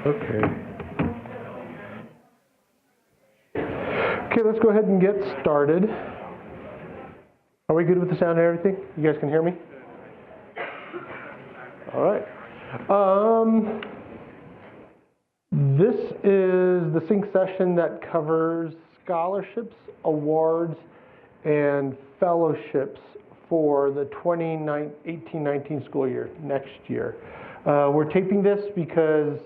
Okay. Okay, let's go ahead and get started. Are we good with the sound and everything? You guys can hear me? All right. This is the Synk session that covers scholarships, awards, and fellowships for the 2018-19 school year, next year. We're taping this because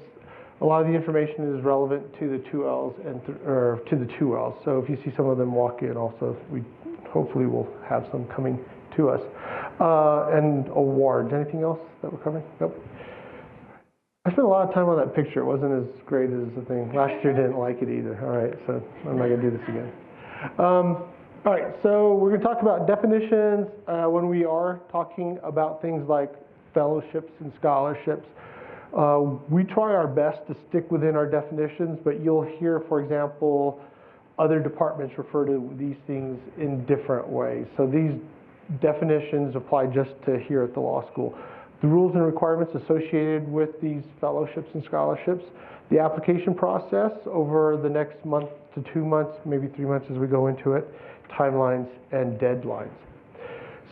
a lot of the information is relevant to the 2Ls or to the 2Ls. So if you see some of them walk in also, we hopefully will have some coming to us. And awards. Anything else that we're covering? Nope. I spent a lot of time on that picture. It wasn't as great as the thing. Last year didn't like it either. All right, so I'm not going to do this again. All right, so we're going to talk about definitions when we are talking about things like fellowships and scholarships. We try our best to stick within our definitions, but you'll hear, for example, other departments refer to these things in different ways. So these definitions apply just to here at the law school. The rules and requirements associated with these fellowships and scholarships, the application process over the next month to 2 months, maybe 3 months as we go into it, timelines and deadlines.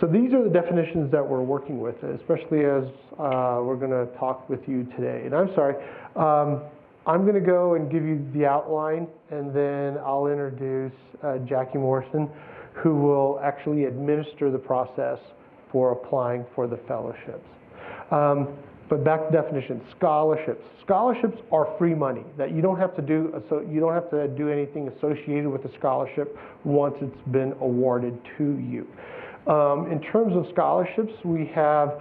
So these are the definitions that we're working with, especially as we're going to talk with you today. And I'm sorry, I'm going to go and give you the outline, and then I'll introduce Jackie Morrison, who will actually administer the process for applying for the fellowships. But back to definitions, scholarships. Scholarships are free money that you don't have to do. So you don't have to do anything associated with the scholarship once it's been awarded to you. In terms of scholarships, we have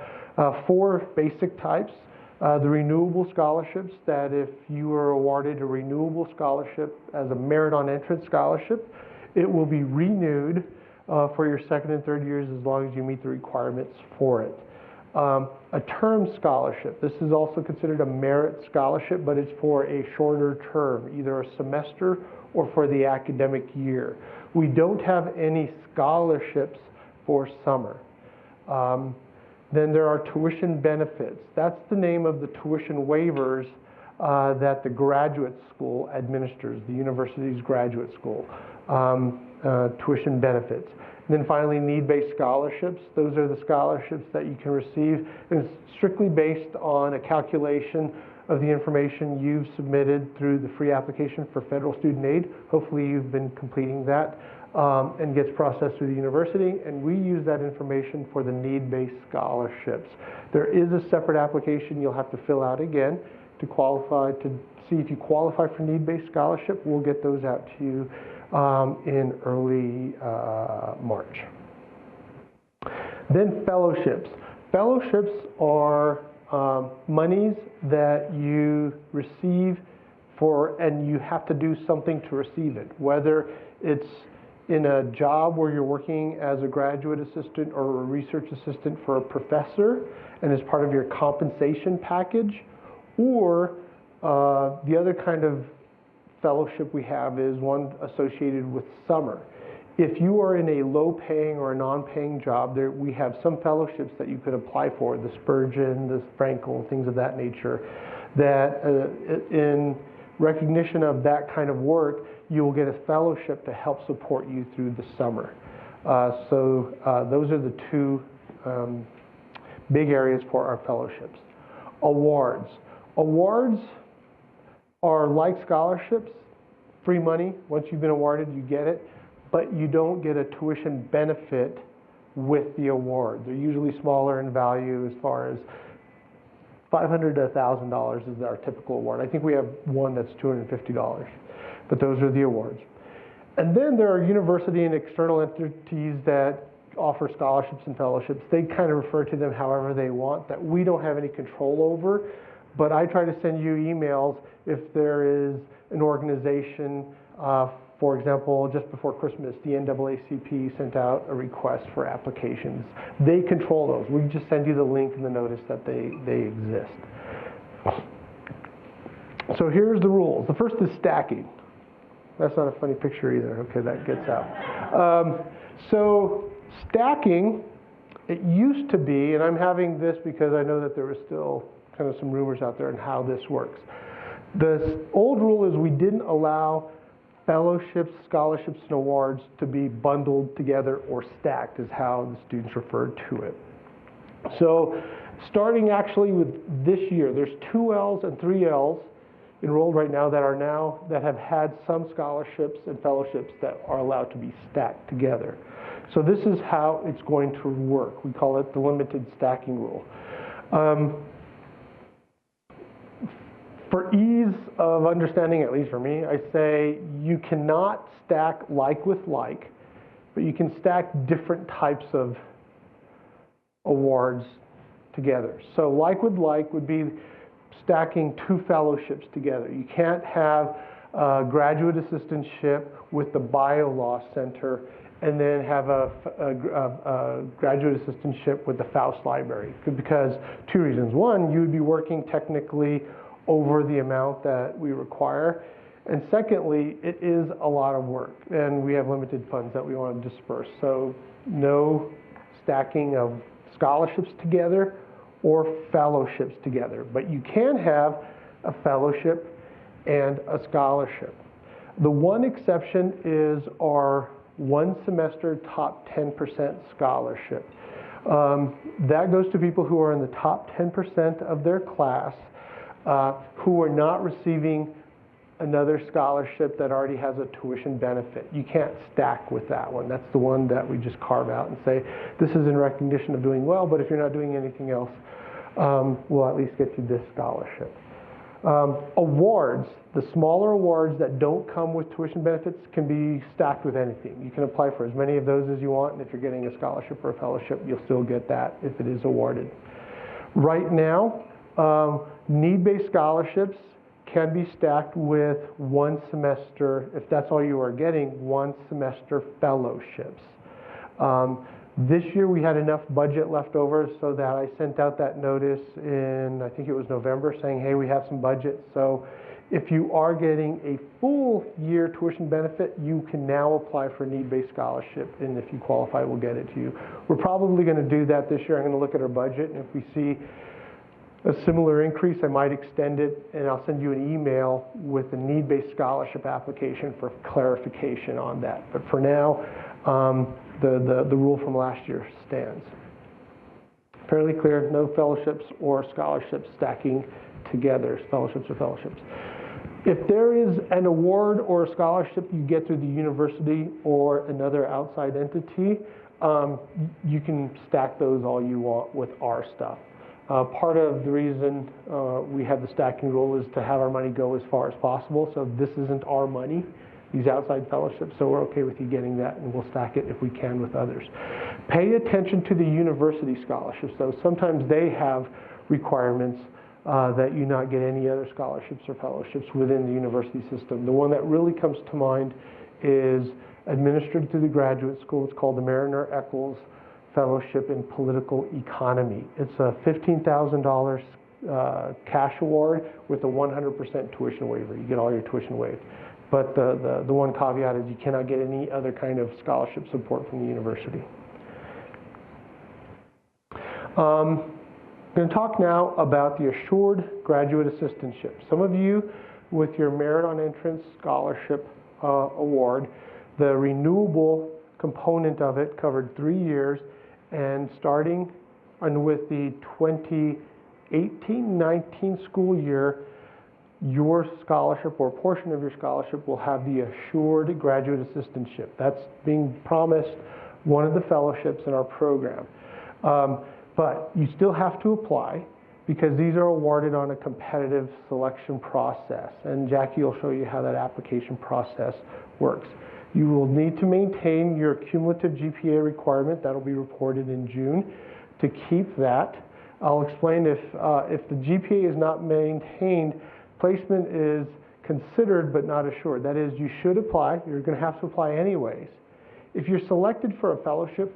4 basic types. The renewable scholarships, that if you are awarded a renewable scholarship as a merit on entrance scholarship, it will be renewed for your 2nd and 3rd years as long as you meet the requirements for it. A term scholarship, this is also considered a merit scholarship, but it's for a shorter term, either a semester or for the academic year. We don't have any scholarships for summer. Then there are tuition benefits. That's the name of the tuition waivers that the graduate school administers, the university's graduate school, tuition benefits. And then finally, need-based scholarships. Those are the scholarships that you can receive. And it's strictly based on a calculation of the information you've submitted through the free application for federal student aid. Hopefully you've been completing that and gets processed through the university. And we use that information for the need-based scholarships. There is a separate application you'll have to fill out again to qualify, to see if you qualify for need-based scholarship. We'll get those out to you in early March. Then fellowships. Fellowships are monies that you receive for, and you have to do something to receive it, whether it's in a job where you're working as a graduate assistant or a research assistant for a professor and as part of your compensation package, or the other kind of fellowship we have is one associated with summer. If you are in a low-paying or a non-paying job, we have some fellowships that you could apply for, the Spurgeon, the Frankel, things of that nature, that in recognition of that kind of work, you will get a fellowship to help support you through the summer. So those are the 2 big areas for our fellowships. Awards. Awards are like scholarships, free money. Once you've been awarded, you get it, but you don't get a tuition benefit with the award. They're usually smaller in value, as far as $500 to $1,000 is our typical award. I think we have one that's $250, but those are the awards. And then there are university and external entities that offer scholarships and fellowships. They kind of refer to them however they want, that we don't have any control over. But I try to send you emails if there is an organization, for example, just before Christmas, the NAACP sent out a request for applications. They control those. We just send you the link and the notice that they exist. So here's the rules. The first is stacking. That's not a funny picture either. Okay, that gets out. So stacking, it used to be, and I'm having this because I know that there was still kind of some rumors out there on how this works. The old rule is we didn't allow fellowships, scholarships, and awards to be bundled together or stacked is how the students referred to it. So starting actually with this year, there's 2 Ls and 3 Ls enrolled right now that have had some scholarships and fellowships that are allowed to be stacked together. So this is how it's going to work. We call it the limited stacking rule. For ease of understanding, at least for me, I say you cannot stack like with like, but you can stack different types of awards together. So like with like would be stacking 2 fellowships together. You can't have a graduate assistantship with the Bio Law Center and then have a graduate assistantship with the Faust Library. Because 2 reasons. One, you would be working technically over the amount that we require. And secondly, it is a lot of work and we have limited funds that we want to disperse. So no stacking of scholarships together or fellowships together, but you can have a fellowship and a scholarship. The one exception is our 1 semester top 10% scholarship. That goes to people who are in the top 10% of their class who are not receiving another scholarship that already has a tuition benefit. You can't stack with that one. That's the one that we just carve out and say, this is in recognition of doing well, but if you're not doing anything else, we'll at least get you this scholarship. Awards, the smaller awards that don't come with tuition benefits can be stacked with anything. You can apply for as many of those as you want, and if you're getting a scholarship or a fellowship, you'll still get that if it is awarded. Right now, need-based scholarships can be stacked with 1 semester, if that's all you are getting, 1 semester fellowships. This year we had enough budget left over so that I sent out that notice in, I think it was November, saying, hey, we have some budget. So if you are getting a full year tuition benefit, you can now apply for a need-based scholarship, and if you qualify, we'll get it to you. We're probably going to do that this year. I'm going to look at our budget, and if we see a similar increase, I might extend it, and I'll send you an email with a need-based scholarship application for clarification on that. But for now, the rule from last year stands. Fairly clear, no fellowships or scholarships stacking together, fellowships or fellowships. If there is an award or a scholarship you get through the university or another outside entity, you can stack those all you want with our stuff. Part of the reason we have the stacking rule is to have our money go as far as possible. So this isn't our money, these outside fellowships, so we're okay with you getting that, and we'll stack it if we can with others. Pay attention to the university scholarships, though. Sometimes they have requirements that you not get any other scholarships or fellowships within the university system. The one that really comes to mind is administered through the graduate school. It's called the Mariner Eccles Fellowship in Political Economy. It's a $15,000 cash award with a 100% tuition waiver. You get all your tuition waived. But the one caveat is you cannot get any other kind of scholarship support from the university. I'm going to talk now about the Assured Graduate Assistantship. Some of you, with your Merit on Entrance Scholarship Award, the renewable component of it covered 3 years, and starting with the 2018-19 school year, your scholarship or a portion of your scholarship will have the Assured Graduate Assistantship. That's being promised one of the fellowships in our program. But you still have to apply because these are awarded on a competitive selection process. And Jackie will show you how that application process works. You will need to maintain your cumulative GPA requirement. That'll be reported in June. To keep that, I'll explain if the GPA is not maintained, placement is considered but not assured. That is, you should apply. You're going to have to apply anyways. If you're selected for a fellowship,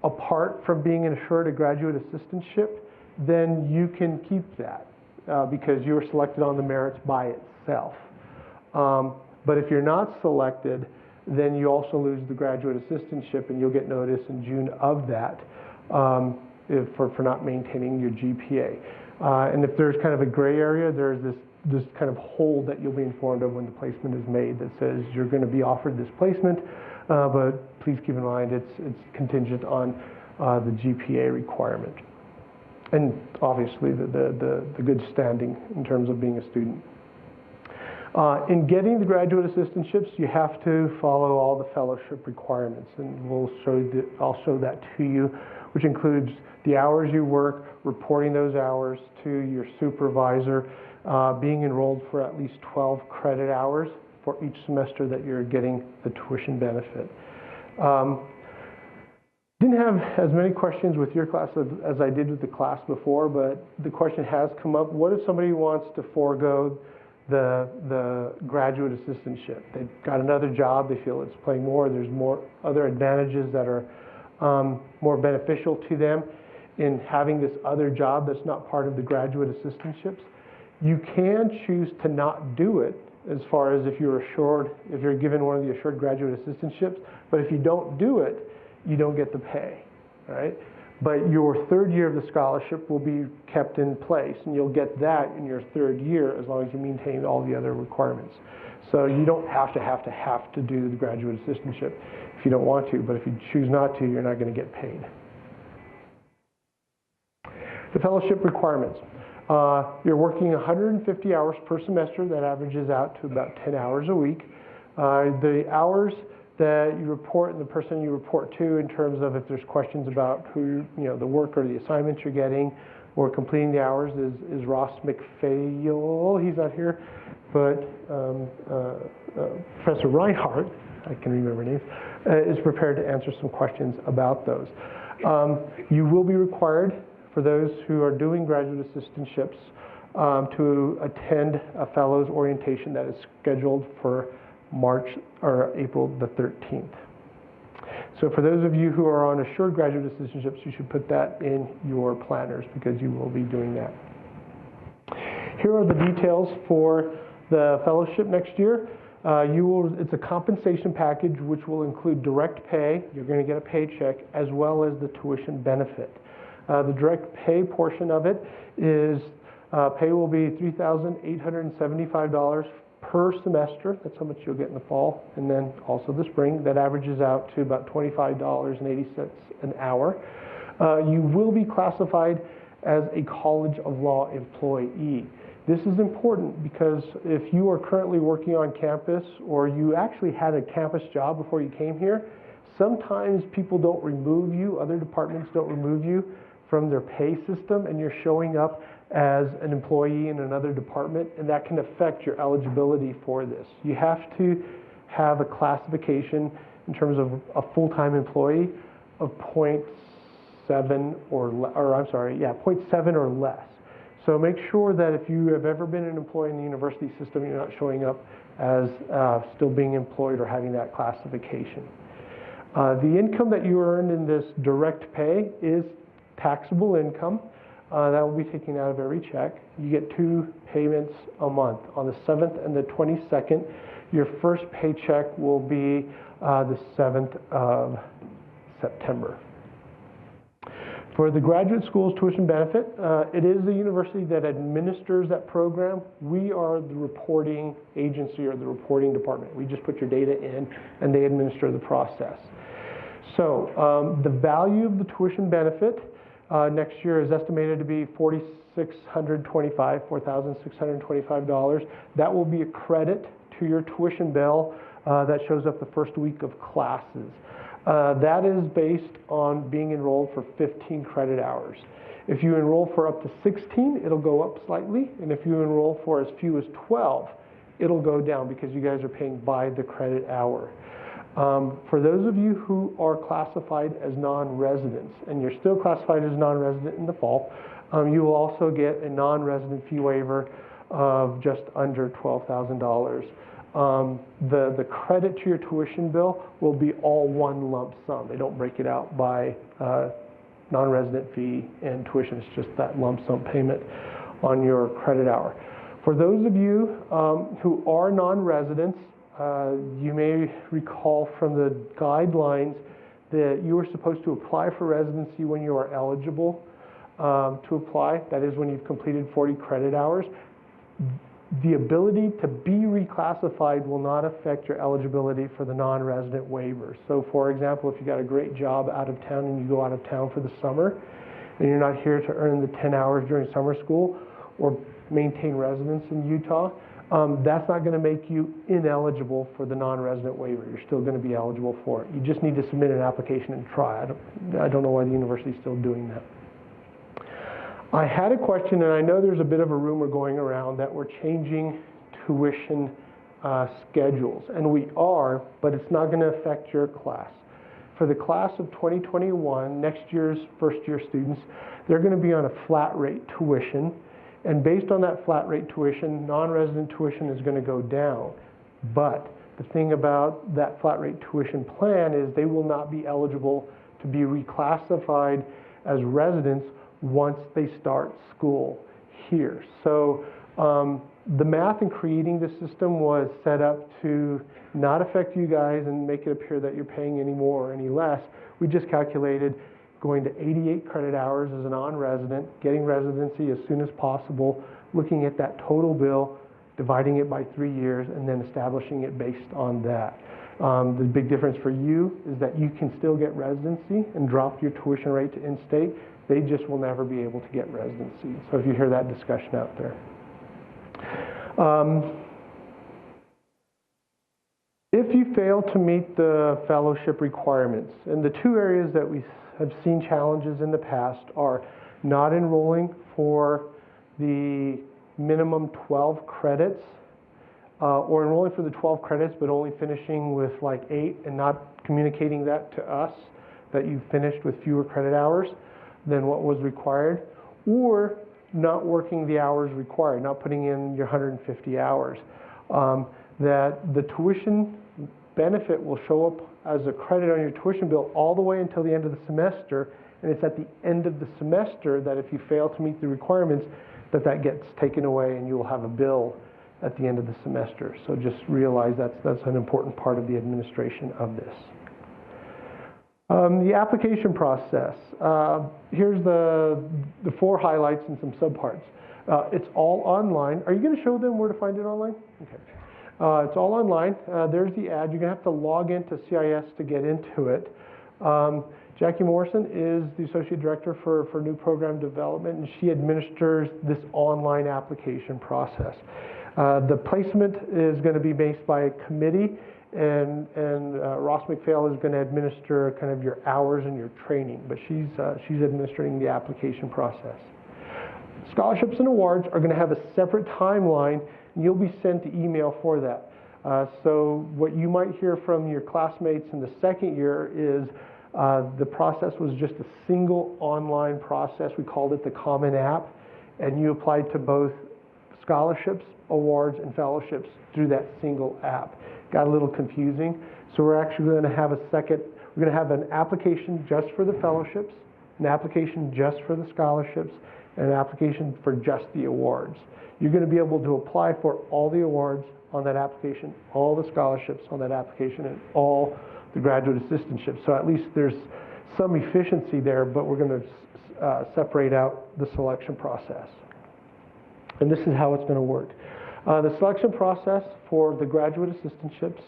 apart from being assured a graduate assistantship, then you can keep that because you were selected on the merits by itself. But if you're not selected, then you also lose the graduate assistantship, and you'll get notice in June of that for not maintaining your GPA. And if there's kind of a gray area, there's this this kind of hold that you'll be informed of when the placement is made that says you're going to be offered this placement, but please keep in mind it's contingent on the GPA requirement. And obviously the good standing in terms of being a student. In getting the graduate assistantships, you have to follow all the fellowship requirements, and I'll show that to you, which includes the hours you work, reporting those hours to your supervisor, being enrolled for at least 12 credit hours for each semester that you're getting the tuition benefit. Didn't have as many questions with your class as I did with the class before, but the question has come up: what if somebody wants to forego the graduate assistantship? They've got another job, they feel it's paying more, there's more other advantages that are more beneficial to them in having this other job that's not part of the graduate assistantships. You can choose to not do it as far as if you're given one of the assured graduate assistantships, but if you don't do it, you don't get the pay, right? But your third year of the scholarship will be kept in place, and you'll get that in your third year as long as you maintain all the other requirements. So you don't have to do the graduate assistantship if you don't want to, but if you choose not to, you're not going to get paid. The fellowship requirements. You're working 150 hours per semester. That averages out to about 10 hours a week. The hours that you report and the person you report to in terms of if there's questions about who, the work or the assignments you're getting or completing the hours is Ross McPhail. He's not here, but Professor Reinhardt, I can remember names, is prepared to answer some questions about those. You will be required, for those who are doing graduate assistantships, to attend a fellows orientation that is scheduled for April the 13th. So for those of you who are on assured graduate assistantships, you should put that in your planners because you will be doing that. Here are the details for the fellowship next year. It's a compensation package which will include direct pay. You're going to get a paycheck as well as the tuition benefit. The direct pay portion of it is pay will be $3,875 per semester. That's how much you'll get in the fall, and then also the spring. That averages out to about $25.80 an hour. You will be classified as a College of Law employee. This is important because if you are currently working on campus or you actually had a campus job before you came here, sometimes people don't remove you, other departments don't remove you from their pay system, and you're showing up as an employee in another department, and that can affect your eligibility for this. You have to have a classification in terms of a full-time employee of 0.7 or less. So make sure that if you have ever been an employee in the university system, you're not showing up as still being employed or having that classification. The income that you earned in this direct pay is taxable income. That will be taken out of every check. You get 2 payments a month. On the 7th and the 22nd, your first paycheck will be the 7th of September. For the graduate school's tuition benefit, it is the university that administers that program. We are the reporting agency or the reporting department. We just put your data in and they administer the process. So the value of the tuition benefit next year is estimated to be $4,625. That will be a credit to your tuition bill that shows up the first week of classes. That is based on being enrolled for 15 credit hours. If you enroll for up to 16, it'll go up slightly, and if you enroll for as few as 12, it'll go down because you guys are paying by the credit hour. For those of you who are classified as non-residents, and you're still classified as non-resident in the fall, you will also get a non-resident fee waiver of just under $12,000. The credit to your tuition bill will be all one lump sum. They don't break it out by non-resident fee and tuition. It's just that lump sum payment on your credit hour. For those of you who are non-residents, you may recall from the guidelines that you are supposed to apply for residency when you are eligible to apply. That is when you've completed 40 credit hours. the ability to be reclassified will not affect your eligibility for the non-resident waiver. So for example, if you got a great job out of town and you go out of town for the summer and you're not here to earn the 10 hours during summer school or maintain residence in Utah, that's not going to make you ineligible for the non-resident waiver. You're still going to be eligible for it. You just need to submit an application and try. I don't know why the university is still doing that. I had a question, and I know there's a bit of a rumor going around that we're changing tuition schedules, and we are, but it's not going to affect your class. For the class of 2021, next year's first-year students, they're going to be on a flat rate tuition, and based on that flat rate tuition, non-resident tuition is going to go down. But the thing about that flat rate tuition plan is they will not be eligible to be reclassified as residents once they start school here. So the math in creating this system was set up to not affect you guys and make it appear that you're paying any more or any less. We just calculated going to 88 credit hours as a non-resident, getting residency as soon as possible, looking at that total bill, dividing it by 3 years, and then establishing it based on that. The big difference for you is that you can still get residency and drop your tuition rate to in-state. They just will never be able to get residency. So if you hear that discussion out there. If you fail to meet the fellowship requirements, and the two areas that we have seen challenges in the past are not enrolling for the minimum 12 credits, or enrolling for the 12 credits but only finishing with like 8 and not communicating that to us that you finished with fewer credit hours than what was required, or not working the hours required, not putting in your 150 hours. That the tuition benefit will show up as a credit on your tuition bill all the way until the end of the semester, and it's at the end of the semester that if you fail to meet the requirements, that gets taken away and you will have a bill at the end of the semester. So just realize that's an important part of the administration of this. The application process. Here's the 4 highlights and some subparts. It's all online. Are you going to show them where to find it online? Okay. It's all online. There's the ad. You're going to have to log into CIS to get into it. Jackie Morrison is the Associate Director for New Program Development, and she administers this online application process. The placement is going to be based by a committee, and Ross McPhail is going to administer kind of your hours and your training, but she's administering the application process. Scholarships and awards are going to have a separate timeline, and you'll be sent the email for that. So what you might hear from your classmates in the second year is the process was just a single online process. We called it the Common App, and you applied to both scholarships, awards, and fellowships through that single app. Got a little confusing, so we're actually going to have we're going to have an application just for the fellowships, an application just for the scholarships, and an application for just the awards. You're going to be able to apply for all the awards on that application, all the scholarships on that application, and all the graduate assistantships. So at least there's some efficiency there, but we're going to separate out the selection process. And this is how it's going to work. The selection process for the graduate assistantships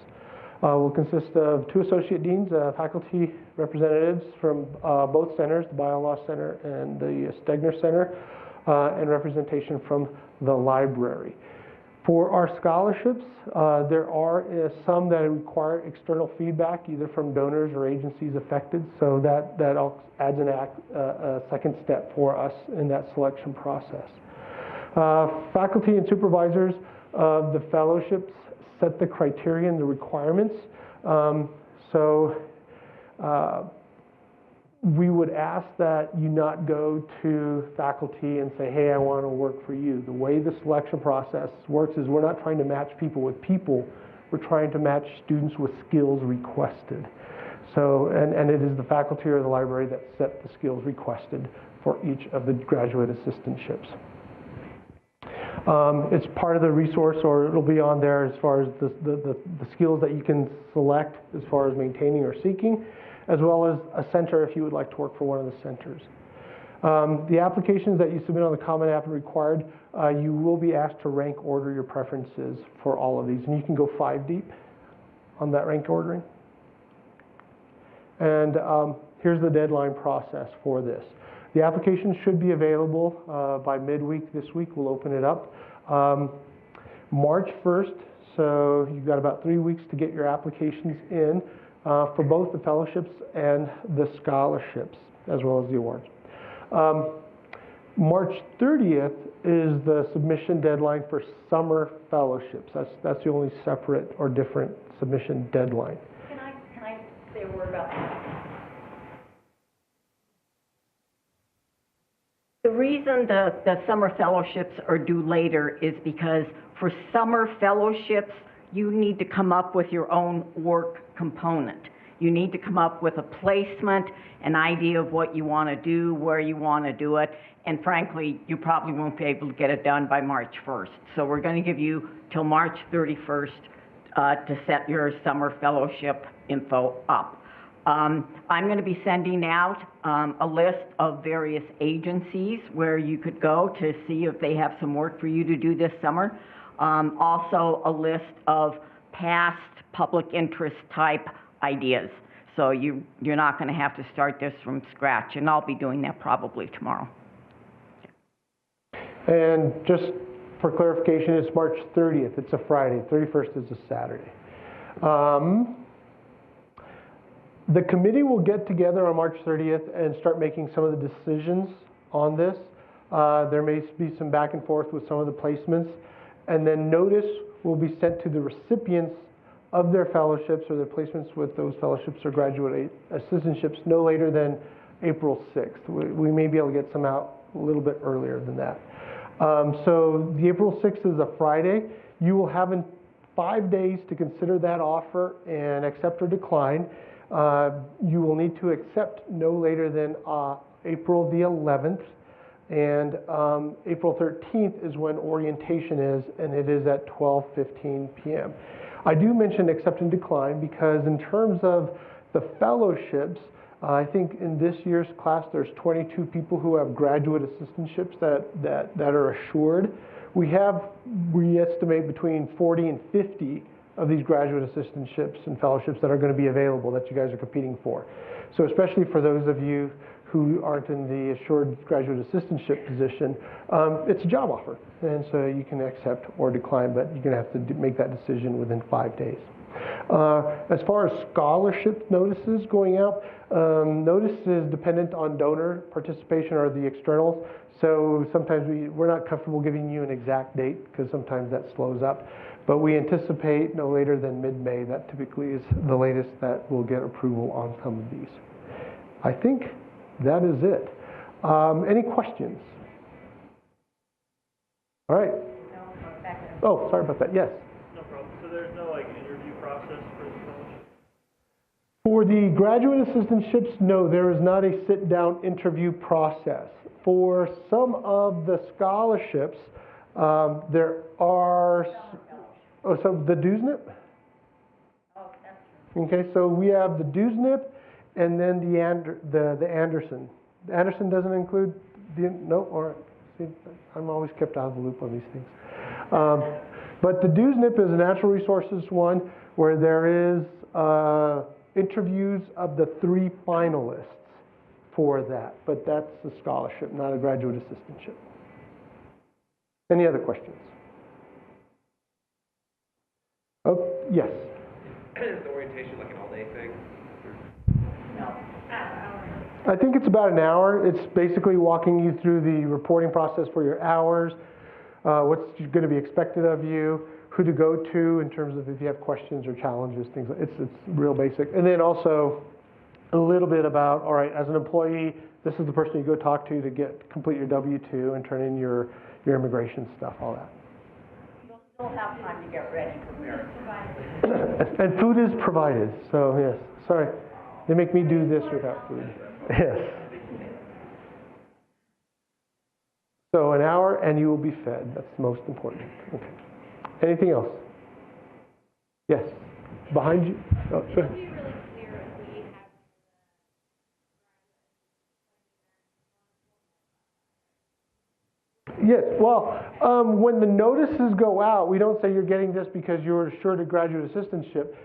will consist of 2 associate deans, faculty representatives from both centers, the Bio Law Center and the Stegner Center, and representation from the library. For our scholarships, there are some that require external feedback, either from donors or agencies affected, so that adds a second step for us in that selection process. Faculty and supervisors of the fellowships set the criteria and the requirements. We would ask that you not go to faculty and say, hey, I want to work for you. The way the selection process works is we're not trying to match people with people. We're trying to match students with skills requested. So, and it is the faculty or the library that set the skills requested for each of the graduate assistantships. It's part of the resource, or it'll be on there as far as the skills that you can select as far as maintaining or seeking, as well as a center if you would like to work for one of the centers. The applications that you submit on the Common App are required. You will be asked to rank order your preferences for all of these, and you can go 5 deep on that rank ordering. And here's the deadline process for this. The application should be available by midweek this week. We'll open it up. March 1st, so you've got about 3 weeks to get your applications in for both the fellowships and the scholarships, as well as the awards. March 30th is the submission deadline for summer fellowships. That's the only separate or different submission deadline. Can I say a word about that? The reason the summer fellowships are due later is because for summer fellowships, you need to come up with your own work component. You need to come up with a placement, an idea of what you want to do, where you want to do it, and frankly, you probably won't be able to get it done by March 1st. So we're going to give you till March 31st to set your summer fellowship info up. I'm going to be sending out a list of various agencies where you could go to see if they have some work for you to do this summer. Also a list of past public interest type ideas. So you're not going to have to start this from scratch, and I'll be doing that probably tomorrow. And just for clarification, it's March 30th. It's a Friday. 31st is a Saturday. The committee will get together on March 30th and start making some of the decisions on this. There may be some back and forth with some of the placements. And then notice will be sent to the recipients of their fellowships or their placements with those fellowships or graduate assistantships no later than April 6th. We may be able to get some out a little bit earlier than that. So the April 6th is a Friday. You will have 5 days to consider that offer and accept or decline. You will need to accept no later than April the 11th. And April 13th is when orientation is, and it is at 12:15 p.m. I do mention accept and decline because in terms of the fellowships, I think in this year's class there's 22 people who have graduate assistantships that are assured. We estimate between 40 and 50 of these graduate assistantships and fellowships that are going to be available that you guys are competing for. So especially for those of you who aren't in the assured graduate assistantship position, it's a job offer. And so you can accept or decline, but you're going to have to make that decision within 5 days. As far as scholarship notices going out, notice is dependent on donor participation or the externals. So sometimes we're not comfortable giving you an exact date because sometimes that slows up. But we anticipate no later than mid-May. That typically is the latest that we'll get approval on some of these. I think that is it. Any questions? All right. Oh, sorry about that. Yes. No problem. So there's no interview process for the fellowship? For the graduate assistantships, no, there is not a sit-down interview process. For some of the scholarships, there are. Oh, so the DUSNIP? Oh, that's true. Okay, so we have the DUSNIP and then the Anderson. The Anderson doesn't include no, all right. See, I'm always kept out of the loop on these things. But the DUSNIP is a natural resources one where there is interviews of the 3 finalists for that. But that's a scholarship, not a graduate assistantship. Any other questions? Oh, yes. Is the orientation like an all-day thing? No. I think it's about an hour. It's basically walking you through the reporting process for your hours, what's going to be expected of you, who to go to in terms of if you have questions or challenges, things like it's real basic. And then also a little bit about, all right, as an employee, this is the person you go talk to complete your W-2 and turn in your immigration stuff, all that. You'll have time to get ready for marriage. And food is provided, so yes. Sorry, they make me do this without food. Yes. So an hour and you will be fed. That's the most important. Okay. Anything else? Yes. Behind you. Oh, go ahead. Yes, well, when the notices go out, we don't say you're getting this because you're assured a graduate assistantship.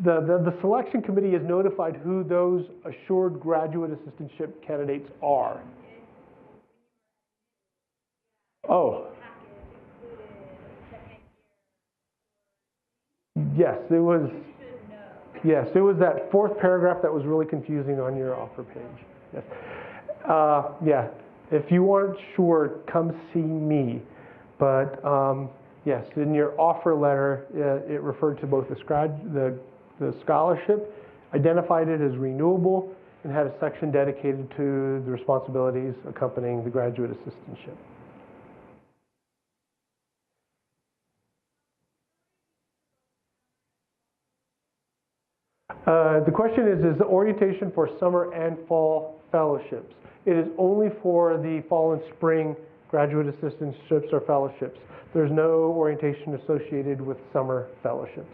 The selection committee is notified who those assured graduate assistantship candidates are. Oh. Yes, it was. Yes, it was that fourth paragraph that was really confusing on your offer page. Yes. Yeah, if you aren't sure, come see me. But yes, in your offer letter, it referred to both the scholarship, identified it as renewable, and had a section dedicated to the responsibilities accompanying the graduate assistantship. The question is the orientation for summer and fall fellowships? It is only for the fall and spring graduate assistantships or fellowships. There's no orientation associated with summer fellowships,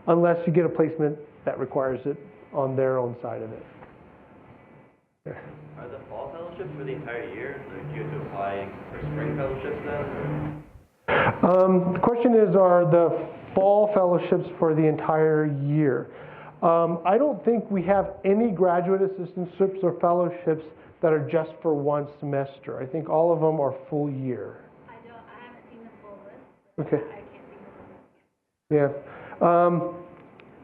unless you get a placement that requires it on their own side of it. Yeah. Are the fall fellowships for the entire year? So do you have to apply for spring fellowships then? Or? The question is, are the fall fellowships for the entire year? I don't think we have any graduate assistantships or fellowships that are just for one semester. I think all of them are full year. I haven't seen the full list. Okay. I can't see the full list.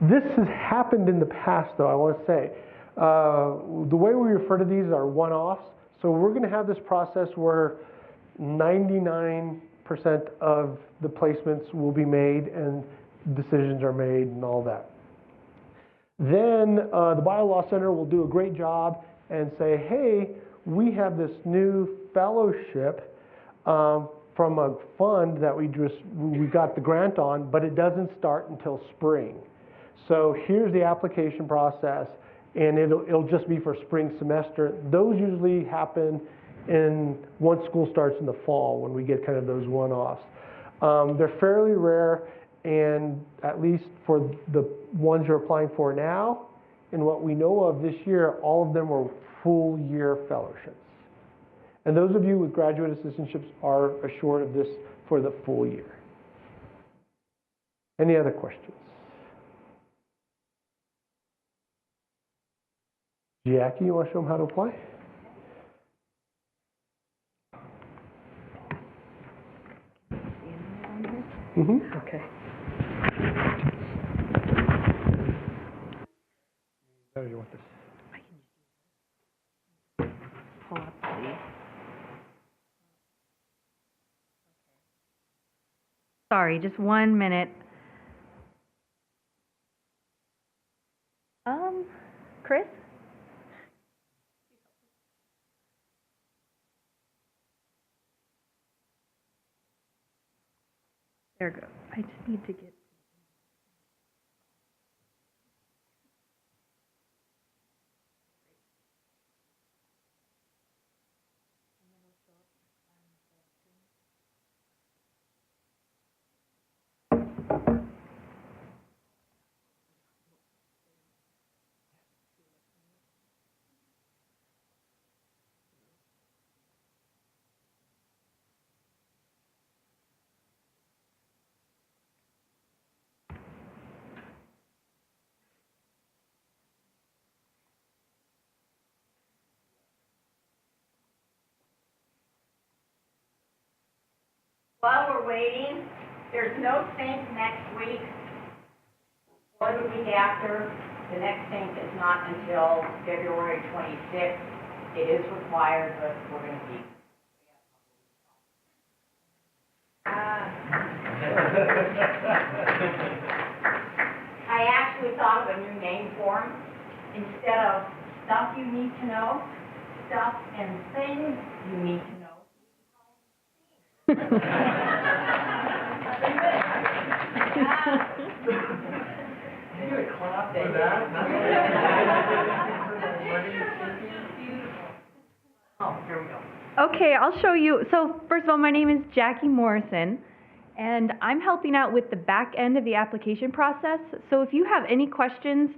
Yeah. This has happened in the past, though, I want to say. The way we refer to these are one-offs. So we're going to have this process where 99% of the placements will be made and decisions are made and all that. Then the Bio Law Center will do a great job and say, hey, we have this new fellowship from a fund that we got the grant on, but it doesn't start until spring. So here's the application process, and it'll just be for spring semester. Those usually happen once school starts in the fall, when we get kind of those one-offs. They're fairly rare, and at least for the ones you're applying for now, and what we know of this year, all of them were full year fellowships. And those of you with graduate assistantships are assured of this for the full year. Any other questions? Jackie, you want to show them how to apply? Mm-hmm. Okay. How do you want this? Pull up the. Sorry, just 1 minute. Chris? There we go. I just need to get. While we're waiting, there's no Synk next week or the week after. The next Synk is not until February 26th. It is required, but we're going to be. I actually thought of a new name for him. Instead of stuff you need to know, stuff and things you need to know. Okay, I'll show you. So first of all, my name is Jackie Morrison, and I'm helping out with the back end of the application process. So if you have any questions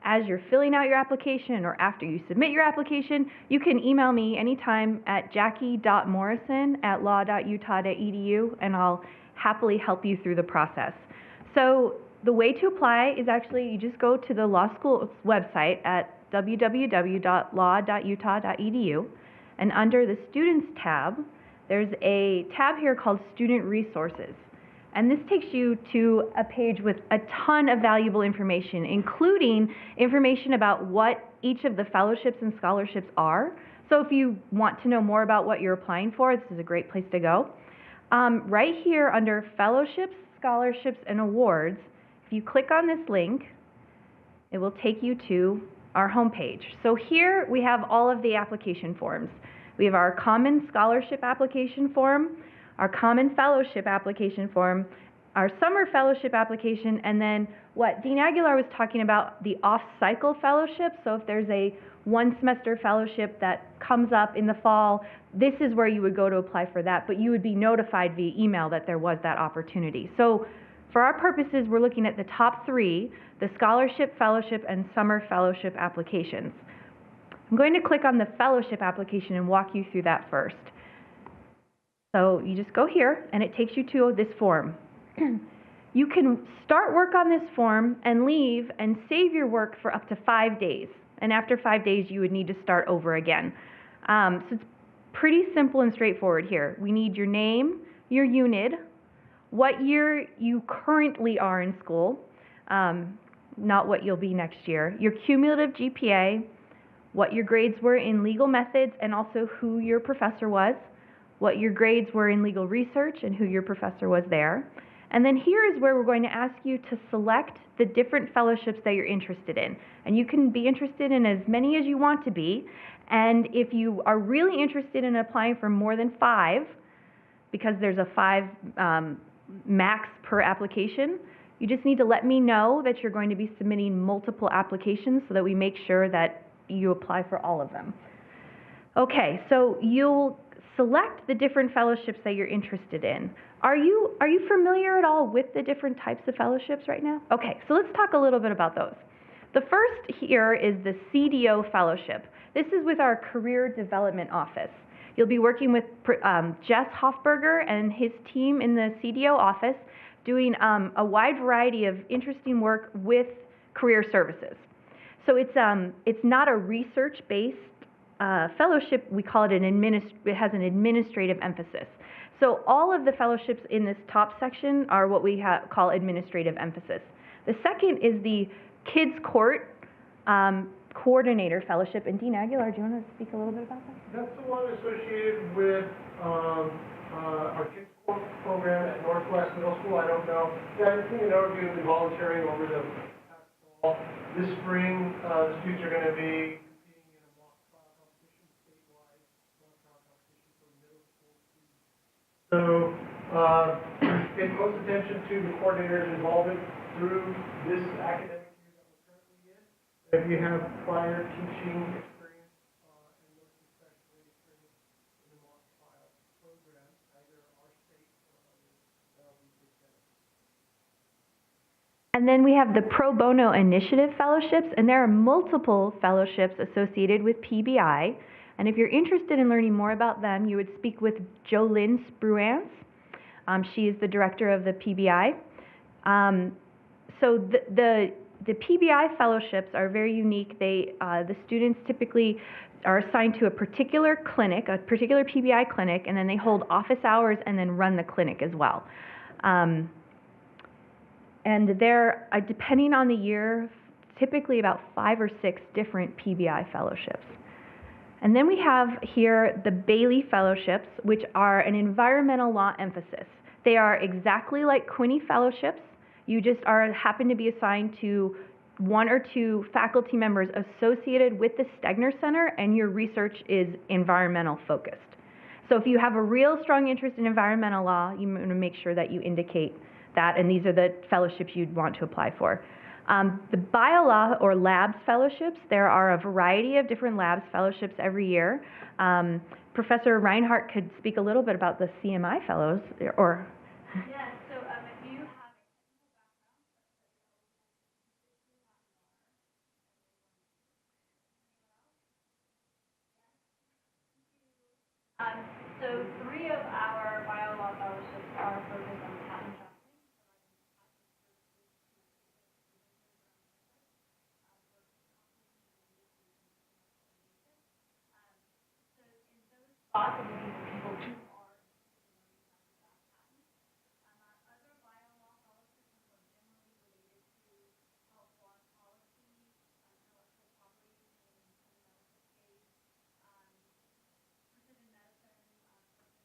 as you're filling out your application or after you submit your application, you can email me anytime at jackie.morrison@law.utah.edu, and I'll happily help you through the process. So the way to apply is actually you just go to the law school's website at www.law.utah.edu, and under the Students tab, there's a tab here called Student Resources. And this takes you to a page with a ton of valuable information, including information about what each of the fellowships and scholarships are. So if you want to know more about what you're applying for, this is a great place to go. Right here under Fellowships, Scholarships, and Awards, if you click on this link, it will take you to our homepage. So here we have all of the application forms. We have our Common Scholarship application form, our Common Fellowship application form, our Summer Fellowship application, and then what Dean Aguilar was talking about, the off-cycle fellowship. So if there's a one-semester fellowship that comes up in the fall, this is where you would go to apply for that, but you would be notified via email that there was that opportunity. So for our purposes, we're looking at the top three, the Scholarship, Fellowship, and Summer Fellowship applications. I'm going to click on the Fellowship application and walk you through that first. So you just go here, and it takes you to this form. You can start work on this form and leave and save your work for up to 5 days. And after 5 days, you would need to start over again. So it's pretty simple and straightforward here. We need your name, your unit, what year you currently are in school, not what you'll be next year, your cumulative GPA, what your grades were in legal methods, and also who your professor was, what your grades were in legal research and who your professor was there. And then here is where we're going to ask you to select the different fellowships that you're interested in. And you can be interested in as many as you want to be. And if you are really interested in applying for more than 5, because there's a 5 max per application, you just need to let me know that you're going to be submitting multiple applications so that we make sure that you apply for all of them. Okay, so you'll select the different fellowships that you're interested in. Are you familiar at all with the different types of fellowships right now? Okay, so let's talk a little bit about those. The first here is the Seidio Fellowship. This is with our Career Development Office. You'll be working with Jess Hoffberger and his team in the Seidio office doing a wide variety of interesting work with career services. So it's not a research-based fellowship. We call it it has an administrative emphasis. So all of the fellowships in this top section are what we call administrative emphasis. The second is the Kids Court Coordinator Fellowship. And Dean Aguilar, do you want to speak a little bit about that? That's the one associated with our Kids Court program at Northwest Middle School. I don't know. Yeah, I think you'll be volunteering over the past fall. This spring, the students are going to be competing in a mock trial competition, statewide mock trial competition for middle school students. So pay close attention to the coordinator's involvement through this academic year that we're currently in. If you have prior teaching experience, and most especially experience in the mock trial program, either our state or others, that'll be big benefit. And then we have the Pro Bono Initiative Fellowships, and there are multiple fellowships associated with PBI. And if you're interested in learning more about them, you would speak with Jolynn Spruance. She is the director of the PBI. So the PBI fellowships are very unique. The students typically are assigned to a particular clinic, a particular PBI clinic, and then they hold office hours and then run the clinic as well. And there, depending on the year, typically about 5 or 6 different PBI fellowships. And then we have here the Bailey Fellowships, which are an environmental law emphasis. They are exactly like Quinney Fellowships. You just happen to be assigned to 1 or 2 faculty members associated with the Stegner Center, and your research is environmental focused. So if you have a real strong interest in environmental law, you want to make sure that you indicate that, and these are the fellowships you'd want to apply for. The BioLaw or Labs Fellowships, there are a variety of different Labs Fellowships every year. Professor Reinhardt could speak a little bit about the CMI Fellows, or... Yes, so if you have a technical background, such as So 3 of our bio-law fellowships are focused on patent drafting. Spots of these people who are other bio-law fellowships are generally related to health law and policy, intellectual property, precision medicine, anything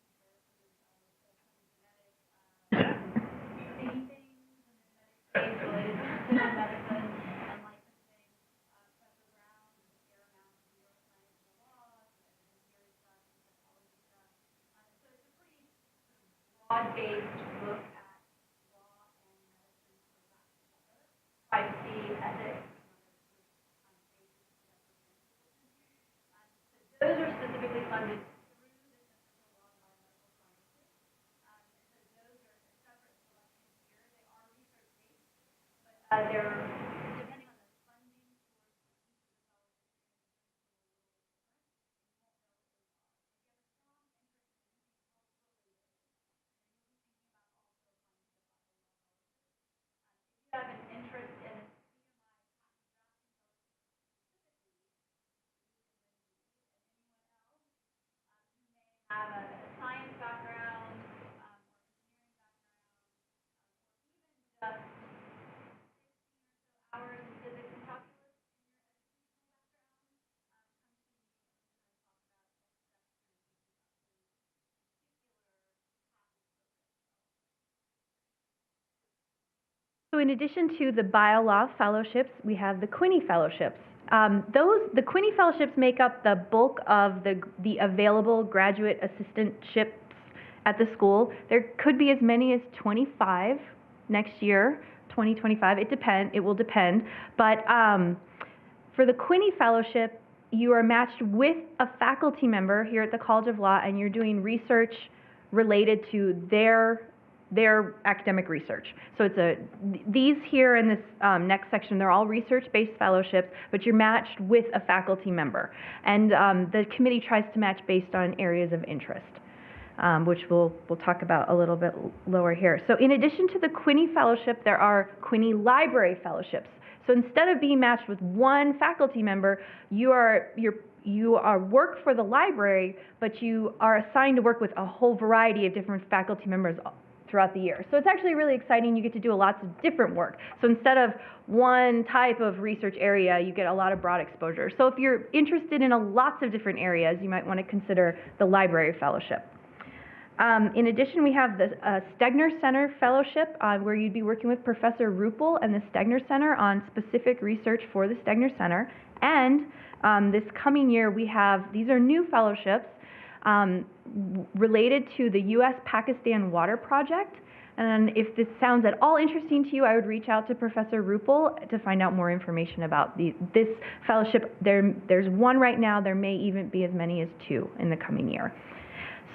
in the genetic space related to precision medicine and licensing. Professor Brown is a fair amount of neuroscience and law, and theory stuff, and psychology stuff. So it's a pretty broad-based look at law and medicine sort of wrapped together. Privacy, ethics, those are specifically funded through the Center for Law and Biomedical Sciences. And so those are a separate selection here. They are research-based, but they're depending on the funding source. You have an interest in have a science background, or engineering background, or even just 15 or so hours in physics and calculus in your So in addition to the bio-law fellowships, we have the Quinney Fellowships. The Quinney Fellowships make up the bulk of the available graduate assistantships at the school. There could be as many as 25 next year, 2025. It will depend. But for the Quinney Fellowship, you are matched with a faculty member here at the College of Law, and you're doing research related to their academic research. So these here in this next section, they're all research-based fellowships, but you're matched with a faculty member. And the committee tries to match based on areas of interest, which we'll talk about a little bit lower here. So in addition to the Quinney Fellowship, there are Quinney Library Fellowships. So instead of being matched with one faculty member, you work for the library, but you are assigned to work with a whole variety of different faculty members throughout the year. So it's actually really exciting. You get to do lots of different work. So instead of one type of research area, you get a lot of broad exposure. So if you're interested in lots of different areas, you might want to consider the Library Fellowship. In addition, we have the Stegner Center Fellowship, where you'd be working with Professor Ruppel and the Stegner Center on specific research for the Stegner Center. And this coming year, these are new fellowships related to the U.S.-Pakistan Water Project. And if this sounds at all interesting to you, I would reach out to Professor Ruppel to find out more information about this fellowship. There's one right now. There may even be as many as 2 in the coming year.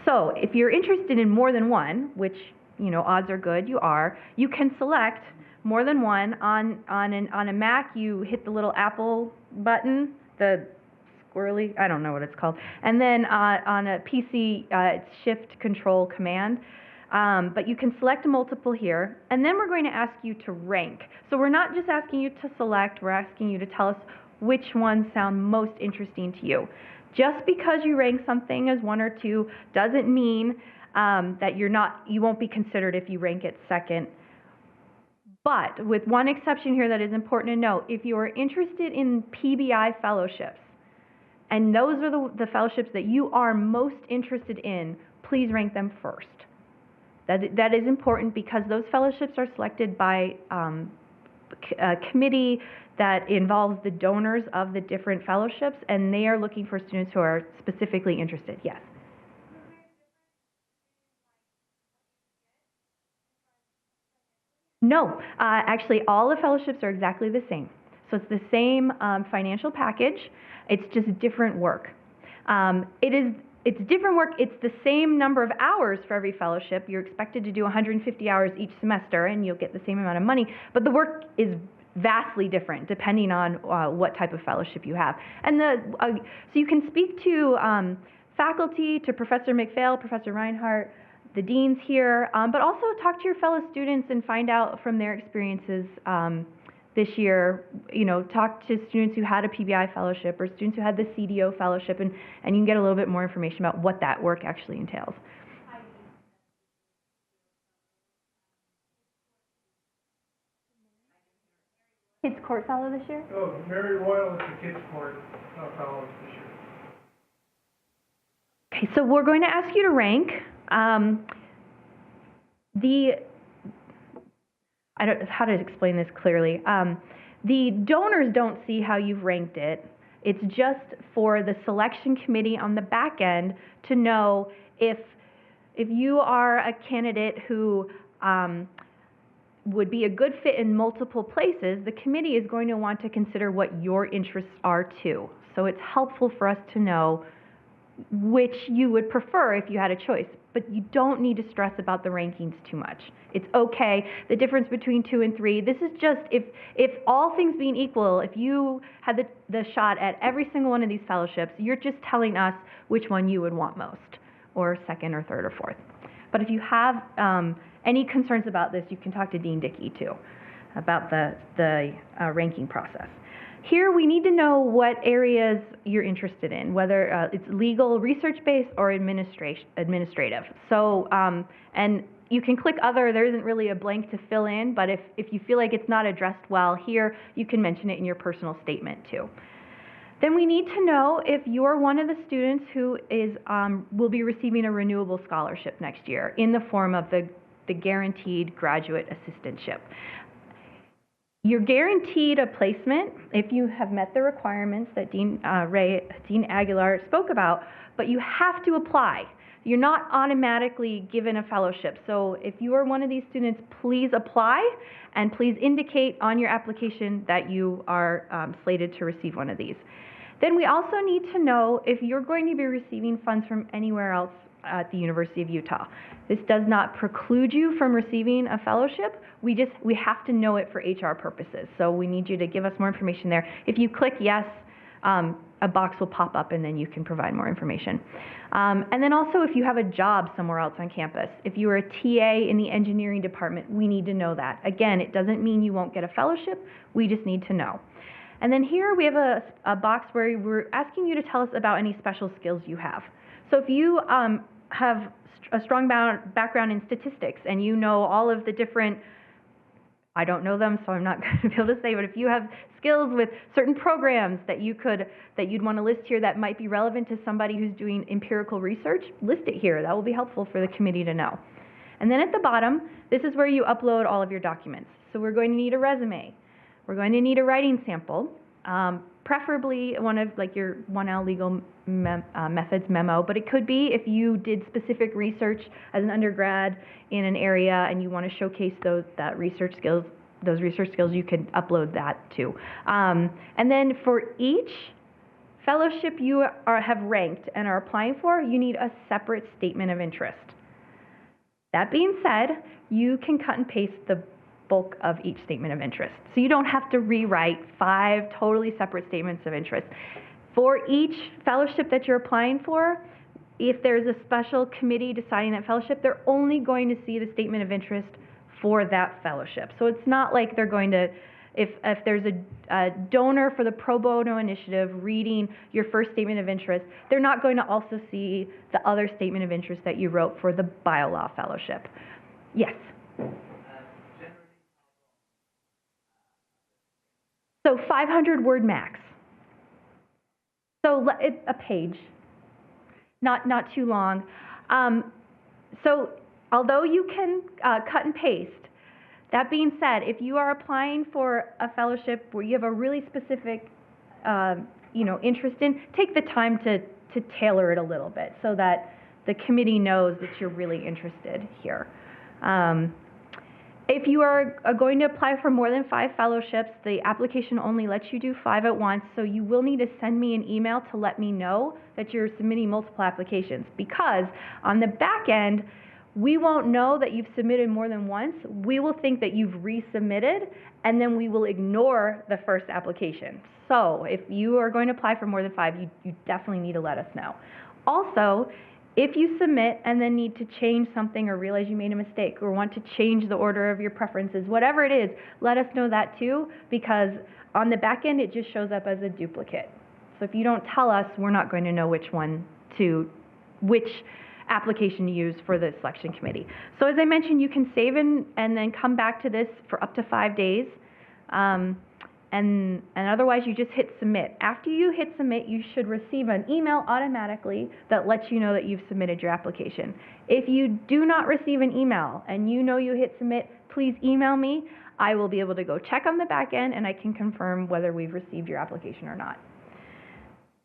So if you're interested in more than one, which, odds are good you are, you can select more than one. On a Mac, you hit the little Apple button, the squirrely, I don't know what it's called. And then on a PC, it's Shift Control Command. But you can select a multiple here, and then we're going to ask you to rank. So we're not just asking you to select, we're asking you to tell us which ones sound most interesting to you. Just because you rank something as 1 or 2 doesn't mean that you won't be considered if you rank it second. But with one exception here that is important to note, if you are interested in PBI fellowships, and those are the fellowships that you are most interested in, please rank them first. That is important because those fellowships are selected by a committee that involves the donors of the different fellowships, and they are looking for students who are specifically interested. Yes? No, actually all the fellowships are exactly the same. So it's the same financial package, it's just different work. It's different work, it's the same number of hours for every fellowship. You're expected to do 150 hours each semester and you'll get the same amount of money, but the work is vastly different depending on what type of fellowship you have. And so you can speak to faculty, to Professor McPhail, Professor Reinhardt, the deans here, but also talk to your fellow students and find out from their experiences this year. You know, talk to students who had a PBI fellowship or students who had the Seidio Fellowship, and you can get a little bit more information about what that work actually entails. Kids Court Fellow this year? Oh, Mary Royal is the Kids Court Fellow this year. Okay, so we're going to ask you to rank. I don't know how to explain this clearly. The donors don't see how you've ranked it. It's just for the selection committee on the back end to know if you are a candidate who would be a good fit in multiple places. The committee is going to want to consider what your interests are too. So it's helpful for us to know which you would prefer if you had a choice, but you don't need to stress about the rankings too much. It's okay. The difference between 2 and 3, this is just if all things being equal, if you had the shot at every single one of these fellowships, you're just telling us which one you would want most, or second or third or fourth. But if you have any concerns about this, you can talk to Dean Dickey too about the ranking process. Here we need to know what areas you're interested in, whether it's legal, research-based, or administrative. So, and you can click other, there isn't really a blank to fill in, but if you feel like it's not addressed well here, you can mention it in your personal statement too. Then we need to know if you're one of the students who will be receiving a Renewable Scholarship next year in the form of the Guaranteed Graduate Assistantship. You're guaranteed a placement if you have met the requirements that Dean Aguilar spoke about, but you have to apply. You're not automatically given a fellowship. So if you are one of these students, please apply and please indicate on your application that you are slated to receive one of these. Then we also need to know if you're going to be receiving funds from anywhere else at the University of Utah. This does not preclude you from receiving a fellowship. We have to know it for HR purposes. So we need you to give us more information there. If you click yes, a box will pop up and then you can provide more information. And then also if you have a job somewhere else on campus, if you are a TA in the engineering department, we need to know that. Again, it doesn't mean you won't get a fellowship, we just need to know. And then here we have a box where we're asking you to tell us about any special skills you have. So if you have a strong background in statistics and you know all of the different, I don't know them, so I'm not going to be able to say, but if you have skills with certain programs that you'd want to list here that might be relevant to somebody who's doing empirical research, list it here. That will be helpful for the committee to know. And then at the bottom, this is where you upload all of your documents. So we're going to need a resume. We're going to need a writing sample, preferably one of like your 1L legal methods memo, but it could be if you did specific research as an undergrad in an area and you want to showcase those research skills, you can upload that too. And then for each fellowship you have ranked and are applying for, you need a separate statement of interest. That being said, you can cut and paste the bulk of each statement of interest. So you don't have to rewrite 5 totally separate statements of interest. For each fellowship that you're applying for, if there's a special committee deciding that fellowship, they're only going to see the statement of interest for that fellowship. So it's not like they're going to, if there's a donor for the Pro Bono initiative reading your first statement of interest, they're not going to also see the other statement of interest that you wrote for the Biolaw Fellowship. Yes? So 500 word max. So a page, not too long. So although you can cut and paste, that being said, if you are applying for a fellowship where you have a really specific interest in, take the time to tailor it a little bit so that the committee knows that you're really interested here. If you are going to apply for more than 5 fellowships, the application only lets you do 5 at once, so you will need to send me an email to let me know that you're submitting multiple applications, because on the back end, we won't know that you've submitted more than once. We will think that you've resubmitted, and then we will ignore the first application. So if you are going to apply for more than 5, you definitely need to let us know. Also, if you submit and then need to change something or realize you made a mistake or want to change the order of your preferences, whatever it is, let us know that too, because on the back end, it just shows up as a duplicate. So if you don't tell us, we're not going to know which application to use for the selection committee. So as I mentioned, you can save and then come back to this for up to 5 days. And otherwise you just hit submit. After you hit submit, you should receive an email automatically that lets you know that you've submitted your application. If you do not receive an email and you know you hit submit, please email me. I will be able to go check on the back end and I can confirm whether we've received your application or not.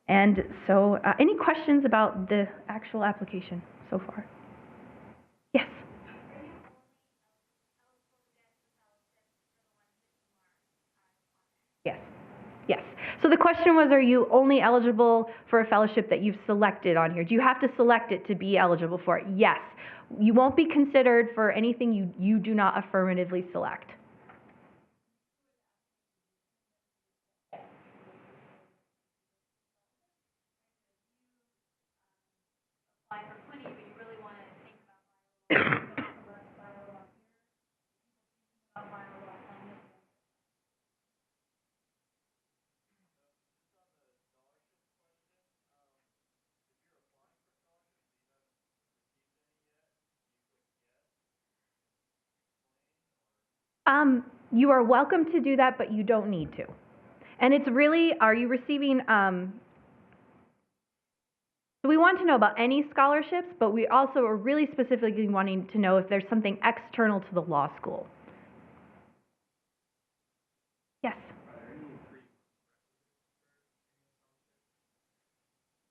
And so, any questions about the actual application so far? Yes? Yes. Yes. So the question was, are you only eligible for a fellowship that you've selected on here? Do you have to select it to be eligible for it? Yes. You won't be considered for anything you do not affirmatively select. You are welcome to do that, but you don't need to. And it's really, are you receiving, so we want to know about any scholarships, but we also are really specifically wanting to know if there's something external to the law school. Yes?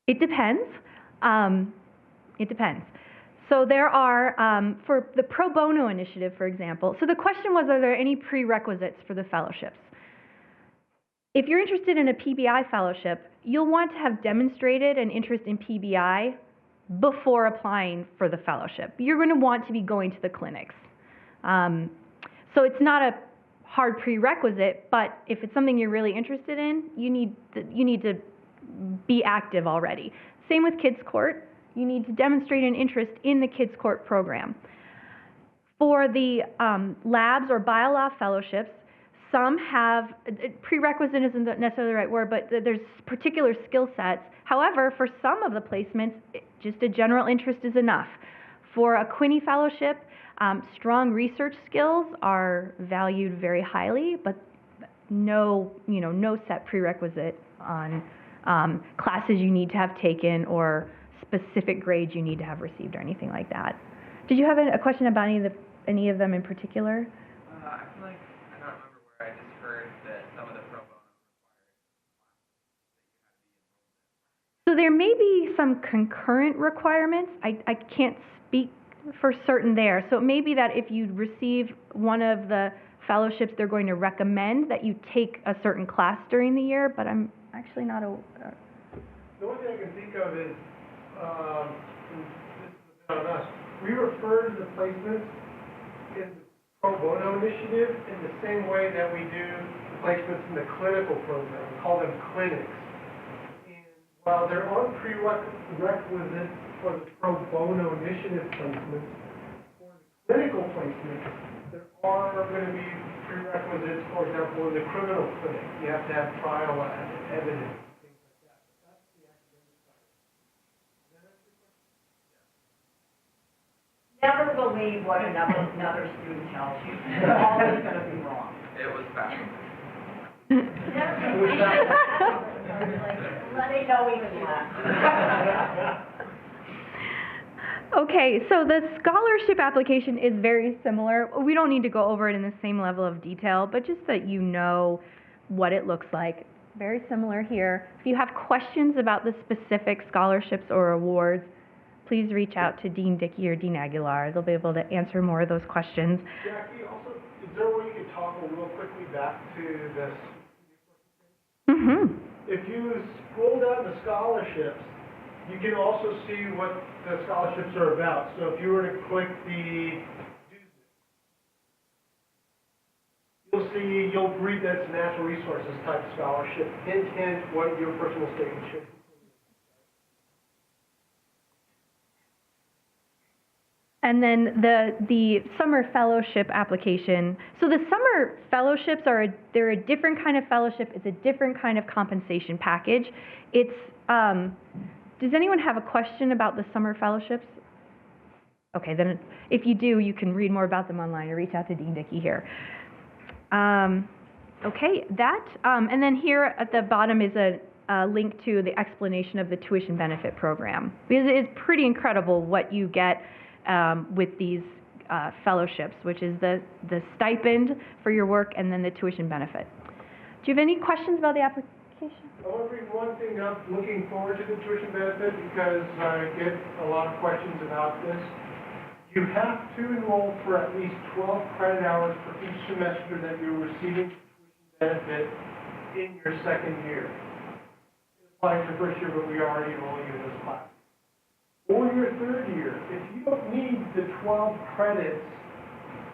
It depends. It depends. So there are, for the pro bono initiative, for example, so the question was, are there any prerequisites for the fellowships? If you're interested in a PBI fellowship, you'll want to have demonstrated an interest in PBI before applying for the fellowship. You're going to want to be going to the clinics. So it's not a hard prerequisite, but if it's something you're really interested in, you need to be active already. Same with Kids Court. You need to demonstrate an interest in the Kids Court program. For the labs or biolaw fellowships, some have, prerequisite isn't necessarily the right word, but there's particular skill sets. However, for some of the placements, just a general interest is enough. For a Quinney fellowship, strong research skills are valued very highly, but no set prerequisite on classes you need to have taken or specific grades you need to have received or anything like that. Did you have a question about any of them in particular? I feel like I don't remember where I just heard that some of the pro bono So there may be some concurrent requirements. I can't speak for certain there. So it may be that if you receive one of the fellowships, they're going to recommend that you take a certain class during the year, but I'm actually not a... The only thing I can think of is, and this is a bit on us, we refer to the placements in the pro bono initiative in the same way that we do the placements in the clinical program. We call them clinics. And while there aren't prerequisites for the pro bono initiative placements, for the clinical placements, there are going to be prerequisites. For example, in the criminal clinic, you have to have trial evidence. Never believe what another student tells you. It's always going to be wrong. It was fascinating. They know even less. Okay, so the scholarship application is very similar. We don't need to go over it in the same level of detail, but just that you know what it looks like. Very similar here. If you have questions about the specific scholarships or awards, please reach out to Dean Dickey or Dean Aguilar. They'll be able to answer more of those questions. Jackie, also, is there a way you could toggle real quickly back to this? Mm-hmm. If you scroll down the scholarships, you can also see what the scholarships are about. So if you were to click the, you'll read that it's natural resources type scholarship. Hint, hint, what your personal statement should be. And then the summer fellowship application. So the summer fellowships they're a different kind of fellowship. It's a different kind of compensation package. It's, does anyone have a question about the summer fellowships? Okay, then if you do, you can read more about them online or reach out to Dean Dickey here. Okay, and then here at the bottom is a link to the explanation of the tuition benefit program. Because it is pretty incredible what you get with these fellowships, which is the stipend for your work and then the tuition benefit. Do you have any questions about the application? I want to bring one thing up, looking forward to the tuition benefit, because I get a lot of questions about this. You have to enroll for at least 12 credit hours for each semester that you're receiving tuition benefit in your second year. It applies to first year, but we already enroll you in this class. Or your third year, if you don't need the 12 credits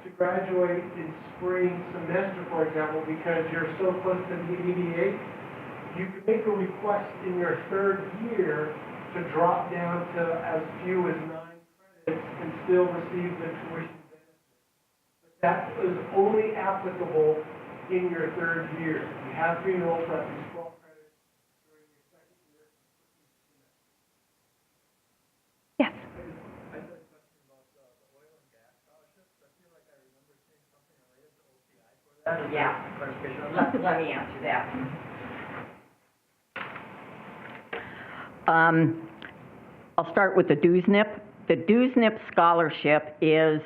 to graduate in spring semester, for example, because you're so close to the EDA, you can make a request in your third year to drop down to as few as 9 credits and still receive the tuition benefit. But that is only applicable in your third year. You have to enroll for at least 12 credits during your second year for each semester. Yes. I had a question about the oil and gas scholarships. I feel like I remember seeing something related to OCI for that. Yeah. Let me answer that. I'll start with the DUSNIP. The DUSNIP scholarship is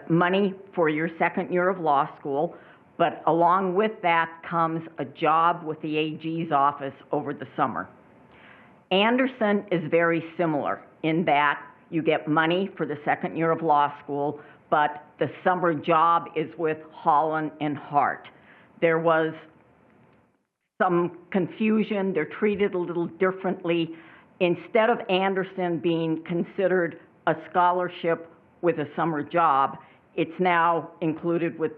money for your second year of law school, but along with that comes a job with the AG's office over the summer. Anderson is very similar in that you get money for the second year of law school, but the summer job is with Holland and Hart. There was some confusion. They're treated a little differently. Instead of Anderson being considered a scholarship with a summer job, it's now included with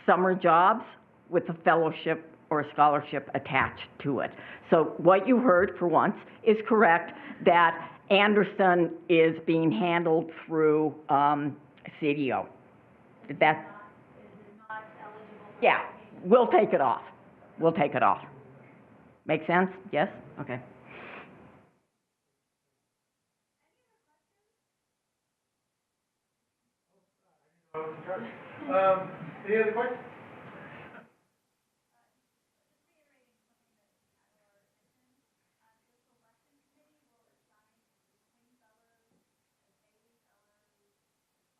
summer jobs with a fellowship or a scholarship attached to it. So what you heard for once is correct, that Anderson is being handled through Seidio. Did that? Is it not eligible for Yeah, we'll take it off. We'll take it off. Make sense? Yes? Okay. Any other questions?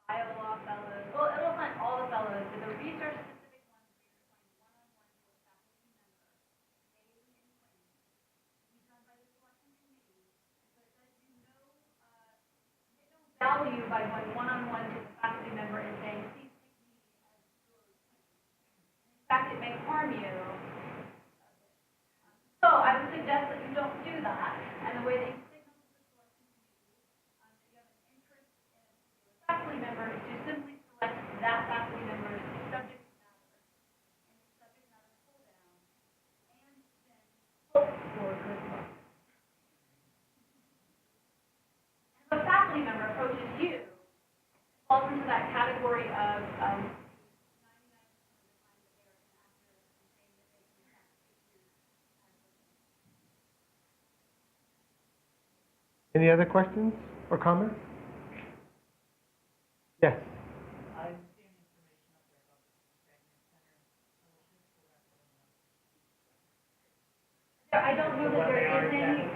Iowa fellows? Well, it'll hunt all the fellows, but the research-specific ones where you're assigned one-on-one to a faculty member, daily and weekly, be done by the selection committee. So it says you get no value by going one-on-one to the faculty member and saying, please take me as your appointment. In fact, it may harm you. So I would suggest that you don't do that. And the way that you signal to the selection committee that you have an interest in a particular faculty member is to simply select that faculty member's subject matter in the subject matter pull down, and then hope for good luck. And if a faculty member approaches you, it falls into that category of 99% of the time that they're inaccurate and saying that they can have issues. Any other questions or comments? Yes. I don't know that there is any,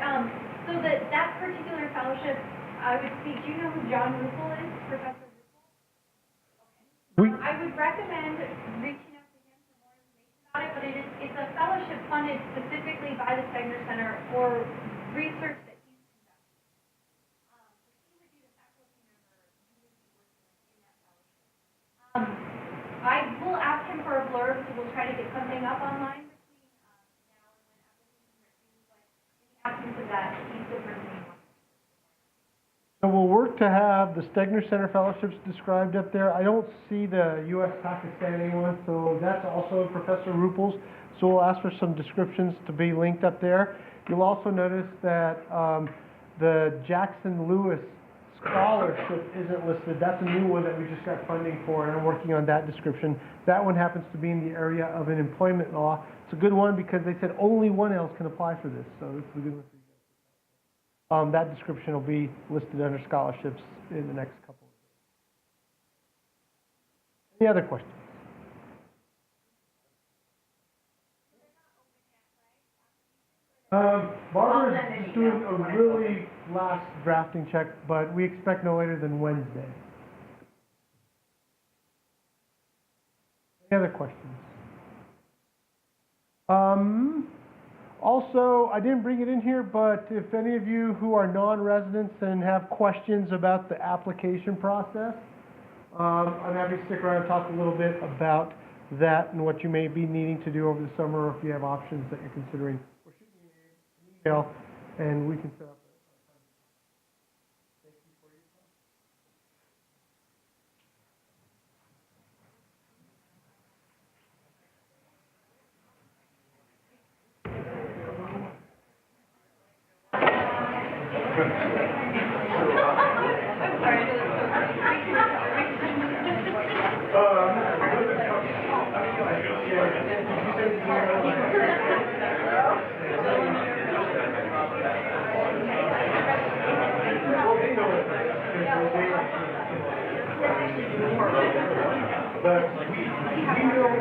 so that particular fellowship, I would speak, do you know who John Ruppel is, Professor Ruppel? I would recommend reaching out to him for more information about it, but it's a fellowship funded specifically by the Stegner Center for research that he's conducting. So he would be the faculty member you would be working with in that fellowship. I will ask him for a blurb, so we'll try to get something up online between now and when applications are due, but in the absence of that, he's the person we want. So we'll work to have the Stegner Center Fellowships described up there. I don't see the U.S. Pakistani one, so that's also Professor Ruppel's. So we'll ask for some descriptions to be linked up there. You'll also notice that the Jackson Lewis scholarship isn't listed. That's a new one that we just got funding for, and I'm working on that description. That one happens to be in the area of an employment law. It's a good one because they said only one else can apply for this, so this is a good one for you guys. That description will be listed under scholarships in the next couple of days. Any other questions? Barbara's just doing a really last drafting check, but we expect no later than Wednesday. Any other questions? Also, I didn't bring it in here, but if any of you who are non-residents and have questions about the application process, I'm happy to stick around and talk a little bit about that and what you may be needing to do over the summer, or if you have options that you're considering. Or shoot me an email, and we can set up a time. Thank you for your time. But we know